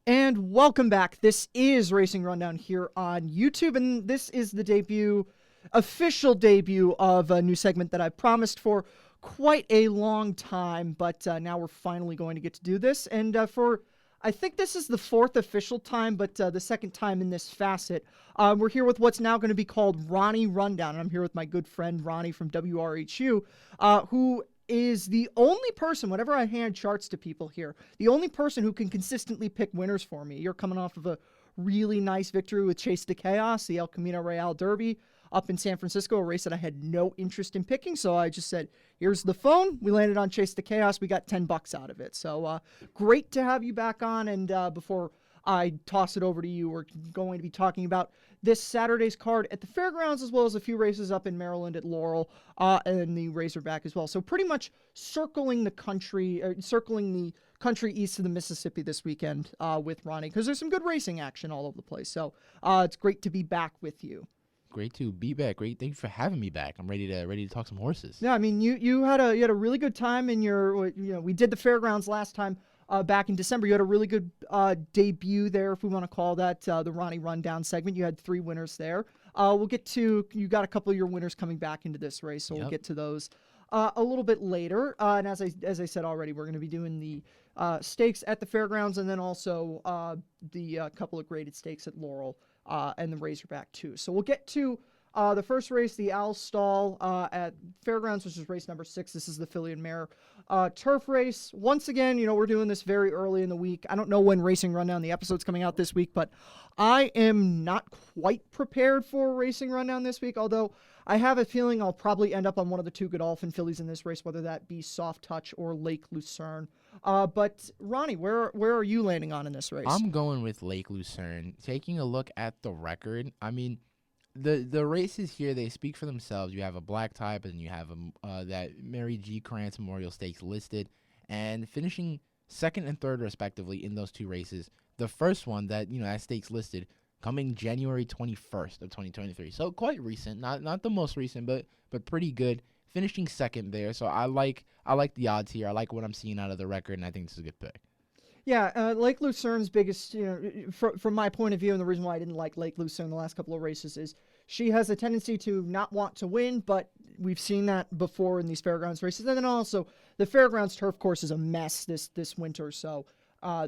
And welcome back. This is Racing Rundown here on YouTube, and this is the official debut of a new segment that I've promised for quite a long time, but now we're finally going to get to do this. And I think this is the fourth official time, but the second time in this facet. We're here with what's now going to be called Ronnie Rundown, and I'm here with my good friend Ronnie from WRHU, who is the only person, whenever I hand charts to people here, the only person who can consistently pick winners for me. You're coming off of a really nice victory with Chase to Chaos, the El Camino Real Derby up in San Francisco, a race that I had no interest in picking. So I just said, here's the phone. We landed on Chase to Chaos. We got $10 out of it. So great to have you back on. And before I toss it over to you, we're going to be talking about this Saturday's card at the fairgrounds, as well as a few races up in Maryland at Laurel and the Razorback as well. So pretty much circling the country east of the Mississippi this weekend with Ronnie, because there's some good racing action all over the place. So it's great to be back with you. Great to be back. Great, thank you for having me back. I'm ready to talk some horses. Yeah, I mean you had a really good time in your we did the fairgrounds last time. Back in December, you had a really good debut there, if we want to call that the Ronnie Rundown segment. You had 3 winners there. We'll get to, you got a couple of your winners coming back into this race, so We'll get to those a little bit later. And as I said already, we're going to be doing the stakes at the fairgrounds, and then also the couple of graded stakes at Laurel and the Razorback too. So we'll get to the first race, the Owl Stall at Fairgrounds, which is race number 6. This is the filly and mare turf race. Once again, we're doing this very early in the week. I don't know when Racing Rundown, the episode's coming out this week, but I am not quite prepared for Racing Rundown this week, although I have a feeling I'll probably end up on one of the 2 Godolphin fillies in this race, whether that be Soft Touch or Lake Lucerne. But Ronnie, where are you landing on in this race? I'm going with Lake Lucerne. Taking a look at the record, I mean, the races here, they speak for themselves. You have a black type, and you have that Mary G. Krantz Memorial Stakes listed, and finishing second and third respectively in those 2 races. The first one that that stakes listed coming January 21st of 2023, so quite recent, not the most recent, but pretty good. Finishing second there, so I like the odds here. I like what I'm seeing out of the record, and I think this is a good pick. Yeah, Lake Lucerne's biggest, from my point of view, and the reason why I didn't like Lake Lucerne the last couple of races is she has a tendency to not want to win, but we've seen that before in these fairgrounds races. And then also, the fairgrounds turf course is a mess this winter, so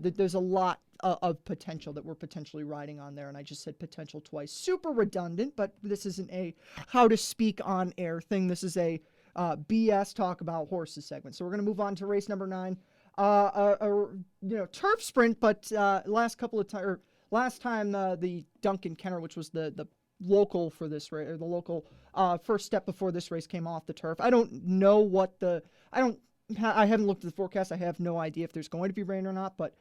there's a lot of potential that we're potentially riding on there, and I just said potential twice. Super redundant, but this isn't a how to speak on air thing. This is a BS talk about horses segment. So we're going to move on to race number 9. Turf sprint, but last time the Duncan Kenner, which was the local for this race, or the local first step before this race, came off the turf. I don't know I haven't looked at the forecast. I have no idea if there's going to be rain or not, but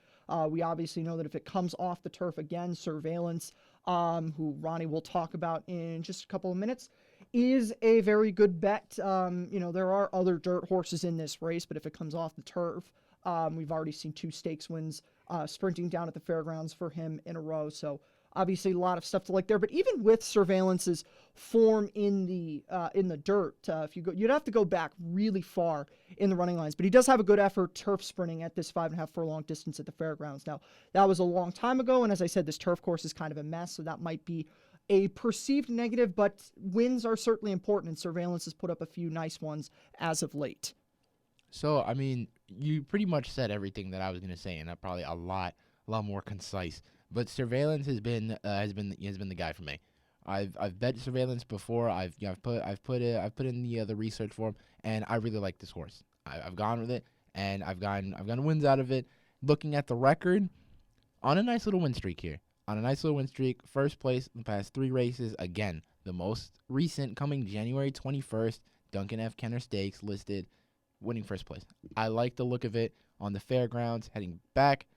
we obviously know that if it comes off the turf again, Surveillance, who Ronnie will talk about in just a couple of minutes, is a very good bet. There are other dirt horses in this race, but if it comes off the turf, we've already seen 2 stakes wins sprinting down at the fairgrounds for him in a row. So obviously a lot of stuff to like there. But even with Surveillance's form in the dirt, you'd have to go back really far in the running lines. But he does have a good effort turf sprinting at this 5.5 furlong distance at the fairgrounds. Now, that was a long time ago, and as I said, this turf course is kind of a mess, so that might be a perceived negative, but wins are certainly important, and Surveillance has put up a few nice ones as of late. So, I mean, you pretty much said everything that I was going to say, and probably a lot more concise. But Surveillance has been the guy for me. I've bet Surveillance before. I've put in the research for him, and I really like this horse. I've gone with it, and I've gotten wins out of it. Looking at the record, on a nice little win streak here. First place in the past 3 races. Again, the most recent coming January 21st, Duncan F. Kenner Stakes listed, winning first place. I like the look of it on the fairgrounds. Heading back,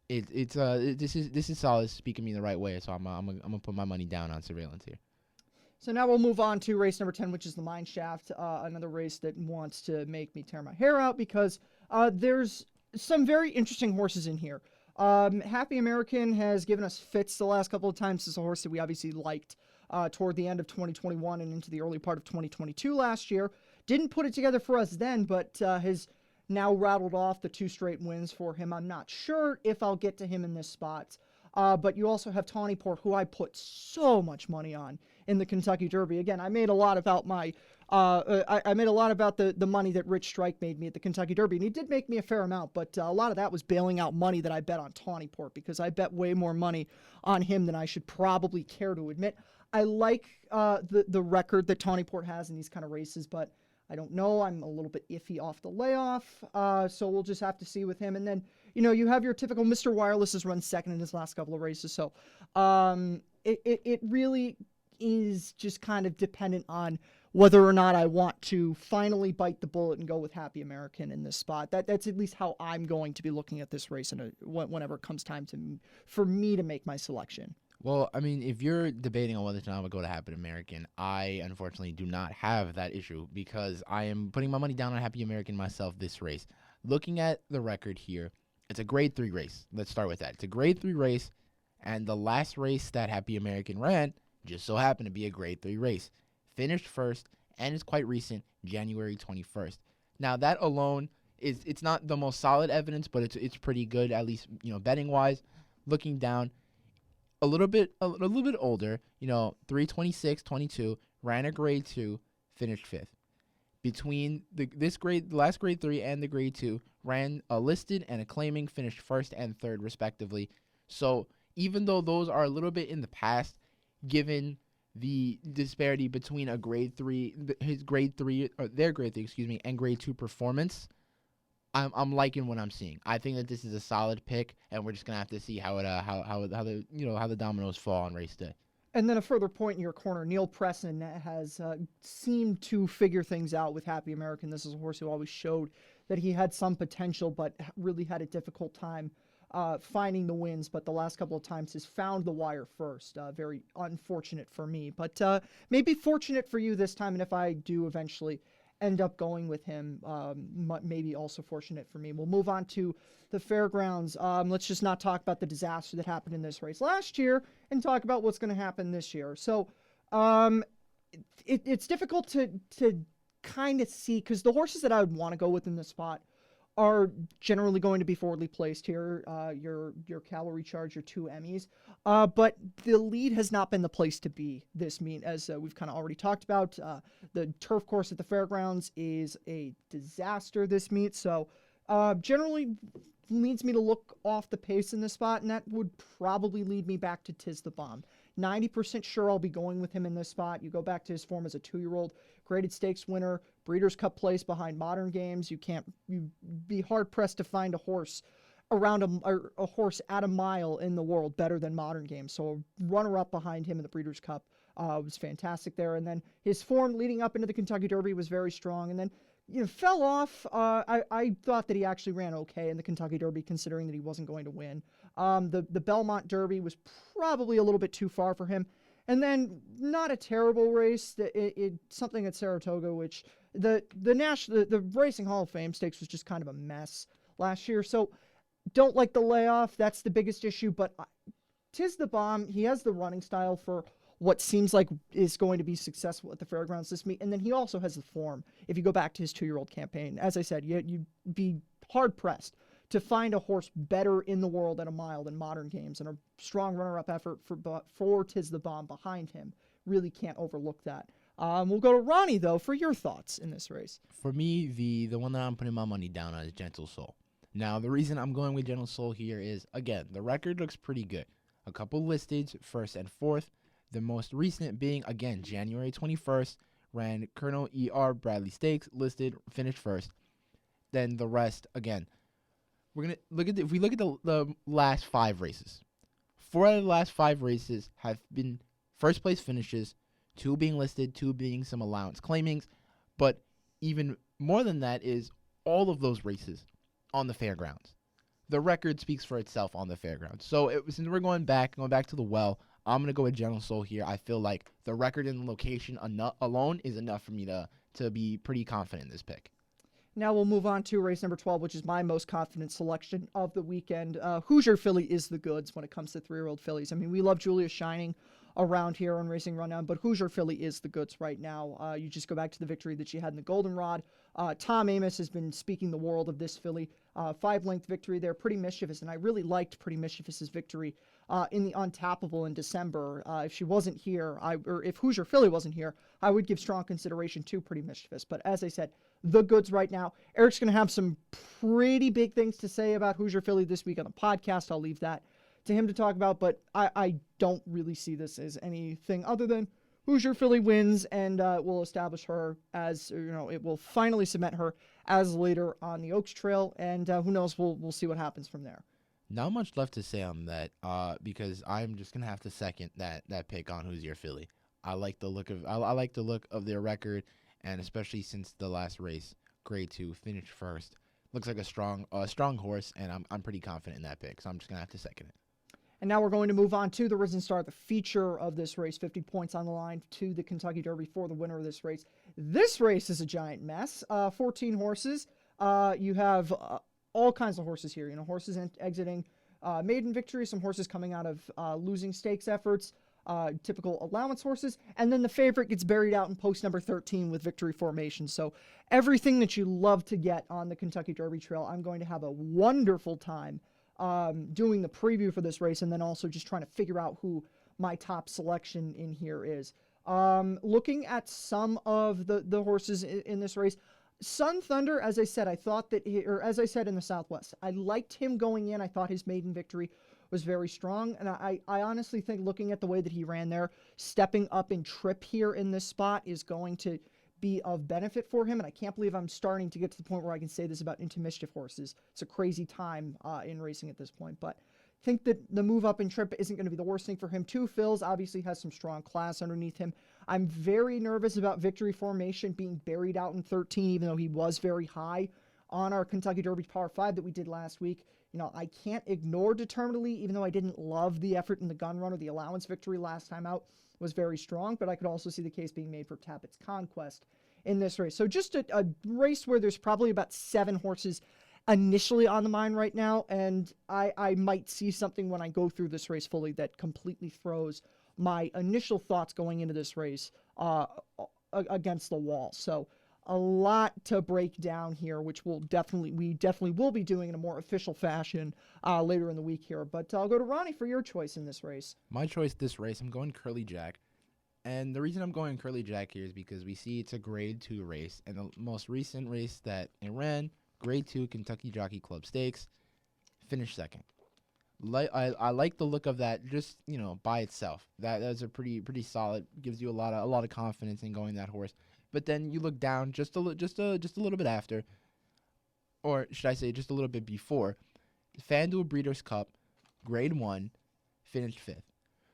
this is solid, speaking me the right way. So I'm gonna put my money down on Surveillance here. So now we'll move on to race number 10, which is the Mine Shaft, another race that wants to make me tear my hair out because there's some very interesting horses in here. Happy American has given us fits the last couple of times. This is a horse that we obviously liked toward the end of 2021 and into the early part of 2022 last year. Didn't put it together for us then, but has now rattled off the 2 straight wins for him. I'm not sure if I'll get to him in this spot. But you also have Tawny Port, who I put so much money on in the Kentucky Derby. Again, I made a lot about my I made a lot about the money that Rich Strike made me at the Kentucky Derby, and he did make me a fair amount, but a lot of that was bailing out money that I bet on Tawny Port, because I bet way more money on him than I should probably care to admit. I like the record that Tawny Port has in these kind of races, but I don't know. I'm a little bit iffy off the layoff, so we'll just have to see with him. And then, you have your typical Mr. Wireless has run second in his last couple of races, so it really is just kind of dependent on whether or not I want to finally bite the bullet and go with Happy American in this spot. That's at least how I'm going to be looking at this race whenever it comes time for me to make my selection. Well, I mean, if you're debating on whether or not I would go to Happy American, I unfortunately do not have that issue, because I am putting my money down on Happy American myself this race. Looking at the record here, it's a grade 3 race. Let's start with that. It's a grade 3 race, and the last race that Happy American ran just so happened to be a grade 3 race. Finished first, and it's quite recent, January 21st. Now, that alone it's not the most solid evidence, but it's pretty good, at least, betting wise. Looking down, a little bit older, 3:26:22, ran a grade 2, finished 5th. Between the last grade 3 and the grade 2, ran a listed and a claiming, finished 1st and 3rd respectively. So even though those are a little bit in the past, given the disparity between their grade 3, and grade 2 performance, I'm liking what I'm seeing. I think that this is a solid pick, and we're just gonna have to see how the dominoes fall on race day. And then a further point in your corner, Neil Presson has seemed to figure things out with Happy American. This is a horse who always showed that he had some potential, but really had a difficult time finding the wins. But the last couple of times has found the wire first. Very unfortunate for me, but maybe fortunate for you this time. And if I do eventually end up going with him, maybe also fortunate for me. We'll move on to the fairgrounds. Let's just not talk about the disaster that happened in this race last year and talk about what's going to happen this year. So it's difficult to kind of see, because the horses that I would want to go with in this spot are generally going to be forwardly placed here. Your Cavalry Charge, your 2 Emmys. But the lead has not been the place to be this meet, as we've kind of already talked about. The turf course at the fairgrounds is a disaster this meet, so generally leads me to look off the pace in this spot, and that would probably lead me back to Tiz the Bomb. 90% sure I'll be going with him in this spot. You go back to his form as a 2-year-old, graded stakes winner, Breeders' Cup place behind Modern Games. You'd be hard pressed to find a horse around a horse at a mile in the world better than Modern Games. So a runner-up behind him in the Breeders' Cup was fantastic there. And then his form leading up into the Kentucky Derby was very strong. And then fell off. I thought that he actually ran okay in the Kentucky Derby, considering that he wasn't going to win. The Belmont Derby was probably a little bit too far for him. And then not a terrible race. Something at Saratoga, which the Racing Hall of Fame stakes was just kind of a mess last year. So don't like the layoff. That's the biggest issue. But Tiz the Bomb, he has the running style for what seems like is going to be successful at the fairgrounds this meet. And then he also has the form. If you go back to his 2-year-old campaign, as I said, you'd be hard-pressed to find a horse better in the world at a mile than Modern Games, and a strong runner-up effort for Tiz the Bomb behind him. Really can't overlook that. We'll go to Ronnie, though, for your thoughts in this race. For me, the one that I'm putting my money down on is Gentle Soul. Now, the reason I'm going with Gentle Soul here is, again, the record looks pretty good. A couple listeds, 1st and 4th. The most recent being, again, January 21st, ran Colonel E.R. Bradley Stakes, listed, finished 1st. Then the rest, again, we're going to look at if we look at the last 5 races, 4 out of the last 5 races have been first place finishes, 2 being listed, 2 being some allowance claimings, but even more than that is all of those races on the fairgrounds. The record speaks for itself on the fairgrounds. So since we're going back to the well, I'm going to go with Gentle Soul here. I feel like the record and the location alone is enough for me to be pretty confident in this pick. Now we'll move on to race number 12, which is my most confident selection of the weekend. Hoosier Filly is the goods when it comes to 3-year-old fillies. I mean, we love Julia Shining around here on Racing Rundown, but Hoosier Filly is the goods right now. You just go back to the victory that she had in the Goldenrod Tom Amos has been speaking the world of this filly. 5-length victory there, Pretty Mischievous, and I really liked Pretty Mischievous's victory in the Untappable in December. If she wasn't here, or if Hoosier Filly wasn't here, I would give strong consideration to Pretty Mischievous. But as I said, the goods right now. Eric's going to have some pretty big things to say about Hoosier Filly this week on the podcast. I'll leave that to him to talk about, but I don't really see this as anything other than Hoosier Filly wins and will establish her as, it will finally cement her as leader on the Oaks Trail, and who knows, we'll see what happens from there. Not much left to say on that, because I'm just gonna have to second that pick on Hoosier Filly. I like the look of their record, and especially since the last race, Grade 2 finished first. Looks like a strong horse, and I'm pretty confident in that pick, so I'm just gonna have to second it. And now we're going to move on to the Risen Star, the feature of this race. 50 points on the line to the Kentucky Derby for the winner of this race. This race is a giant mess. 14 horses. You have all kinds of horses here. Horses exiting maiden victory, some horses coming out of losing stakes efforts, typical allowance horses, and then the favorite gets buried out in post number 13 with victory formation. So everything that you love to get on the Kentucky Derby Trail. I'm going to have a wonderful time doing the preview for this race, and then also just trying to figure out who my top selection in here is. Looking at some of the horses in this race, Sun Thunder, as I said, as I said in the Southwest, I liked him going in. I thought his maiden victory was very strong, and I honestly think, looking at the way that he ran there, stepping up in trip here in this spot is going to be of benefit for him, and I can't believe I'm starting to get to the point where I can say this about Into Mischief horses. It's a crazy time in racing at this point, but I think that the move up in trip isn't going to be the worst thing for him. Two Phils obviously has some strong class underneath him. I'm very nervous about victory formation being buried out in 13, even though he was very high on our Kentucky Derby Power 5 that we did last week. I can't ignore Determinedly, even though I didn't love the effort in the gun run or the allowance victory last time out was very strong, but I could also see the case being made for Tappett's Conquest in this race. So just a race where there's probably about 7 horses initially on the mind right now, and I might see something when I go through this race fully that completely throws my initial thoughts going into this race against the wall. So a lot to break down here, which we definitely will be doing in a more official fashion later in the week here. But I'll go to Ronnie for your choice in this race. My choice this race, I'm going Curly Jack. And the reason I'm going Curly Jack here is because we see it's a Grade 2 race, and the most recent race that it ran, Grade 2 Kentucky Jockey Club Stakes, finished second. I like the look of that just, by itself. That's a pretty solid, gives you a lot of confidence in going that horse. But then you look down just a little bit after, or should I say just a little bit before, FanDuel Breeders' Cup, Grade 1, finished 5th.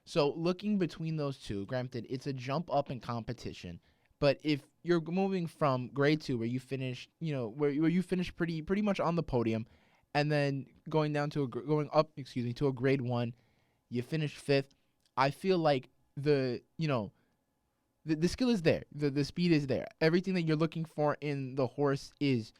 So looking between those two, granted, it's a jump up in competition. But if you're moving from Grade 2, where you finish, where you finish pretty much on the podium, and then going up to a Grade 1, you finish 5th. I feel like the skill is there, the speed is there. Everything that you're looking for in the horse is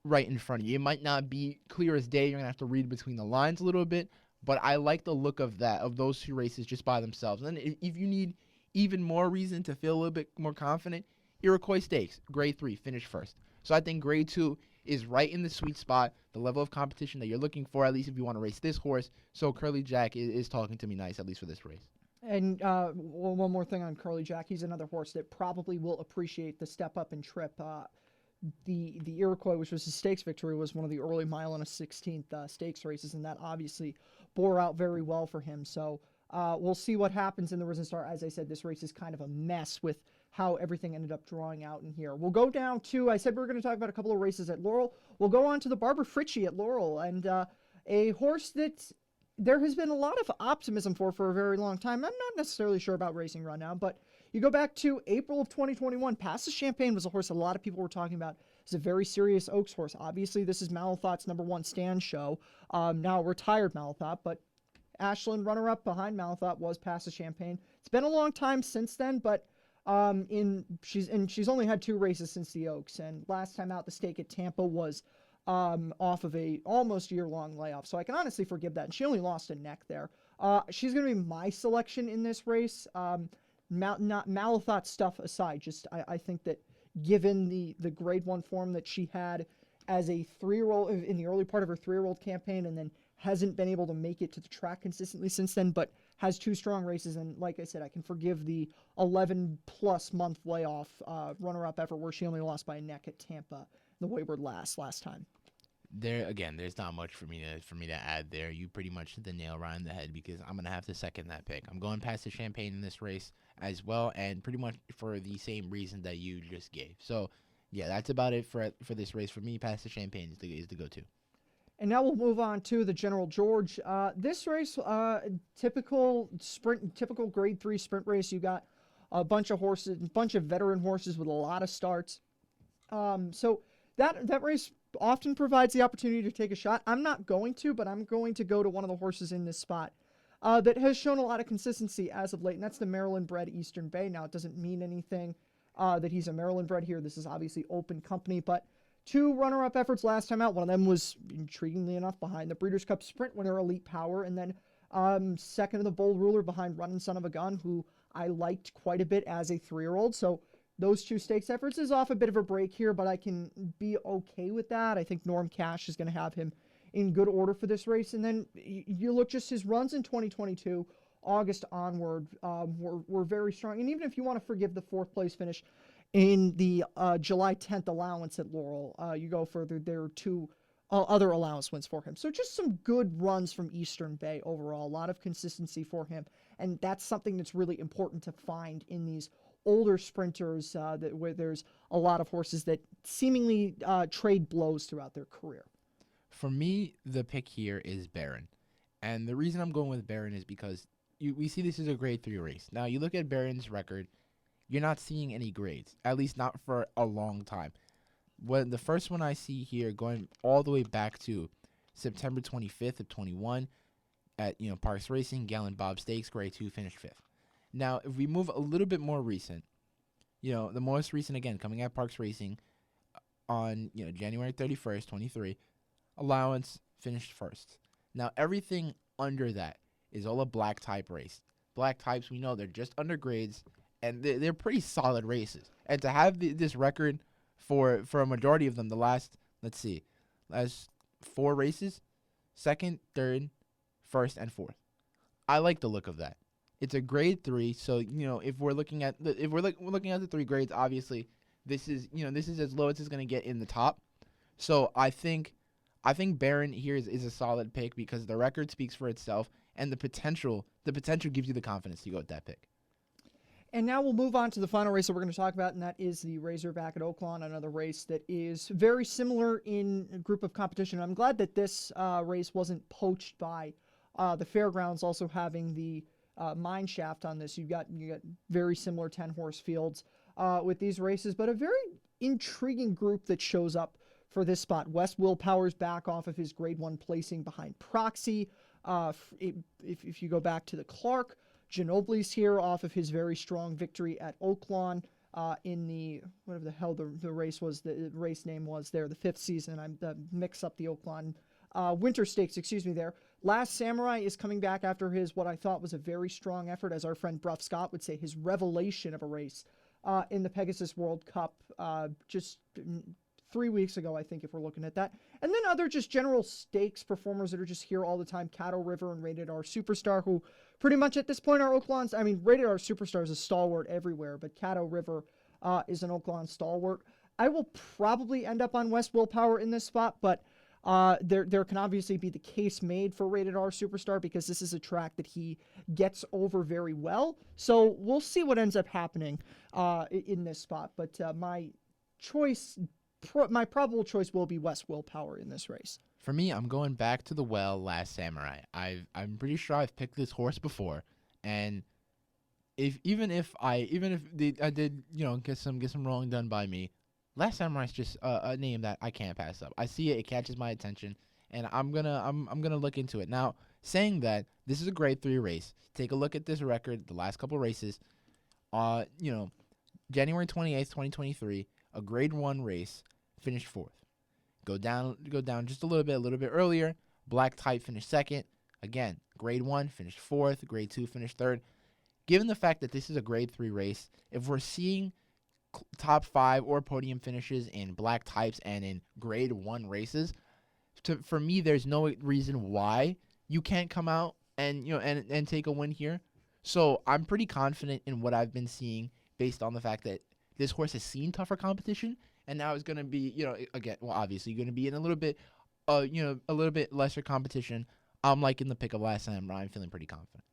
right in front of you. It might not be clear as day. You're gonna have to read between the lines a little bit. But I like the look of those two races just by themselves. And then if you need even more reason to feel a little bit more confident, Iroquois Stakes, Grade 3, finished first. So I think Grade 2 is right in the sweet spot, the level of competition that you're looking for, at least if you want to race this horse. So Curly Jack is talking to me nice, at least for this race. And one more thing on Curly Jack. He's another horse that probably will appreciate the step up and trip. The Iroquois, which was his stakes victory, was one of the early mile and a 16th stakes races, and that obviously bore out very well for him. So we'll see what happens in the Risen Star. As I said, this race is kind of a mess with how everything ended up drawing out in here. We'll go down to, I said we were going to talk about a couple of races at Laurel. We'll go on to the Barbara Fritchie at Laurel, and a horse that there has been a lot of optimism for a very long time. I'm not necessarily sure about Racing Rundown, but you go back to April of 2021, Pass the Champagne was a horse a lot of people were talking about. It's a very serious Oaks horse. Obviously, this is Malathaat's #1 stand show. Now retired Malathaat, but Ashland runner-up behind Malathaat was Pass the Champagne. It's been a long time since then, but she's only had 2 races since the Oaks, and last time out the stake at Tampa was off of a almost year-long layoff, so I can honestly forgive that. And she only lost a neck there. She's going to be my selection in this race. Malathaat stuff aside, I think that given the Grade 1 form that she had as a 3-year-old in the early part of her 3-year-old campaign, and then hasn't been able to make it to the track consistently since then, but has 2 strong races. And like I said, I can forgive the 11-plus month layoff runner-up effort where she only lost by a neck at Tampa, the wayward last time. There again, there's not much for me to add there. You pretty much hit the nail right on the head because I'm gonna have to second that pick. I'm going past the Champagne in this race as well, and pretty much for the same reason that you just gave. So, yeah, that's about it for this race for me. Past the Champagne is the go-to. And now we'll move on to the General George. This race, typical Grade 3 sprint race. You got a bunch of horses, a bunch of veteran horses with a lot of starts. So that race often provides the opportunity to take a shot. I'm not going to, but I'm going to go to one of the horses in this spot that has shown a lot of consistency as of late, and that's the Maryland-bred Eastern Bay. Now, it doesn't mean anything that he's a Maryland-bred here. This is obviously open company, but 2 runner-up efforts last time out. One of them was, intriguingly enough, behind the Breeders' Cup Sprint winner Elite Power, and then second of the Bold Ruler behind Runnin' Son of a Gun, who I liked quite a bit as a 3-year-old. So those 2 stakes efforts is off a bit of a break here, but I can be okay with that. I think Norm Cash is going to have him in good order for this race. And then you look just his runs in 2022, August onward, were very strong. And even if you want to forgive the 4th place finish in the July 10th allowance at Laurel, you go further, there are 2 other allowance wins for him. So just some good runs from Eastern Bay overall, a lot of consistency for him. And that's something that's really important to find in these older sprinters where there's a lot of horses that seemingly trade blows throughout their career. For me, the pick here is Barron. And the reason I'm going with Barron is because we see this is a Grade 3 race. Now, you look at Barron's record, you're not seeing any grades, at least not for a long time. When the first one I see here going all the way back to September 25th of 21 at Parks Racing, Gallant Bob Stakes, Grade 2, finished 5th. Now, if we move a little bit more recent, the most recent, again, coming at Parks Racing on, January 31st, 23, allowance finished 1st. Now, everything under that is all a black type race. Black types, we know they're just under grades, and they're pretty solid races. And to have this record for a majority of them, the last 4 races, 2nd, 3rd, 1st, and 4th. I like the look of that. It's a Grade 3, so if we're looking at the 3 grades, obviously this is as low as it's going to get in the top. So I think Barron here is a solid pick because the record speaks for itself, and the potential gives you the confidence to go with that pick. And now we'll move on to the final race that we're going to talk about, and that is the Razorback at Oaklawn, another race that is very similar in a group of competition. I'm glad that this race wasn't poached by the fairgrounds also having the mine shaft on this. You got very similar 10-horse fields with these races, but a very intriguing group that shows up for this spot. West Willpower's back off of his Grade 1 placing behind Proxy. If you go back to the Clark, Ginobili's here off of his very strong victory at Oaklawn in the, whatever the hell the race was, the race name was there, the 5th season. I mix up the Oaklawn Winter Stakes, excuse me there. Last Samurai is coming back after his, what I thought was a very strong effort, as our friend Bruff Scott would say, his revelation of a race in the Pegasus World Cup just 3 weeks ago, I think, if we're looking at that. And then other just general stakes performers that are just here all the time, Caddo River and Rated R Superstar, who pretty much at this point are Oaklawn's. I mean, Rated R Superstar is a stalwart everywhere, but Caddo River is an Oaklawn stalwart. I will probably end up on West Willpower in this spot, but there can obviously be the case made for Rated R Superstar because this is a track that he gets over very well. So we'll see what ends up happening in this spot. But my probable choice will be West Willpower in this race. For me, I'm going back to the well, Last Samurai. I'm pretty sure I've picked this horse before, and even if I did get some wrong done by me, Last Samurai is just a name that I can't pass up. I see it catches my attention, and I'm gonna look into it. Now, saying that, this is a Grade 3 race. Take a look at this record, the last couple races. January 28th, 2023, a Grade 1 race, finished 4th. Go down just a little bit earlier. Black Type finished 2nd. Again, Grade 1 finished 4th. Grade 2 finished 3rd. Given the fact that this is a Grade 3 race, if we're seeing top 5 or podium finishes in black types and in grade 1 races, for me, there's no reason why you can't come out and and take a win here. So I'm pretty confident in what I've been seeing based on the fact that this horse has seen tougher competition, and now it's going to be, again, well, obviously going to be in a little bit, a little bit lesser competition. I'm liking the pick of last time. I'm feeling pretty confident.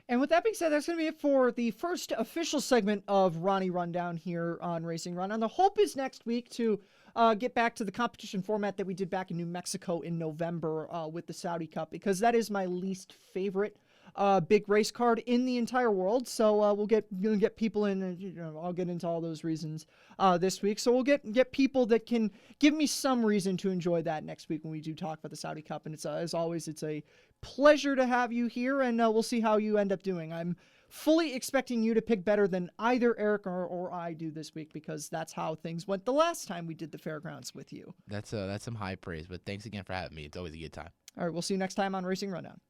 And with that being said, that's going to be it for the first official segment of Ronnie Rundown here on Racing Rundown. The hope is next week to get back to the competition format that we did back in New Mexico in November with the Saudi Cup, because that is my least favorite big race card in the entire world. So we'll get people in, and I'll get into all those reasons this week. So we'll get people that can give me some reason to enjoy that next week when we do talk about the Saudi Cup. And it's as always, it's a pleasure to have you here, and we'll see how you end up doing. I'm fully expecting you to pick better than either Eric or I do this week, because that's how things went the last time we did the fairgrounds with you. That's some high praise, but thanks again for having me. It's always a good time. All right, we'll see you next time on Racing Rundown.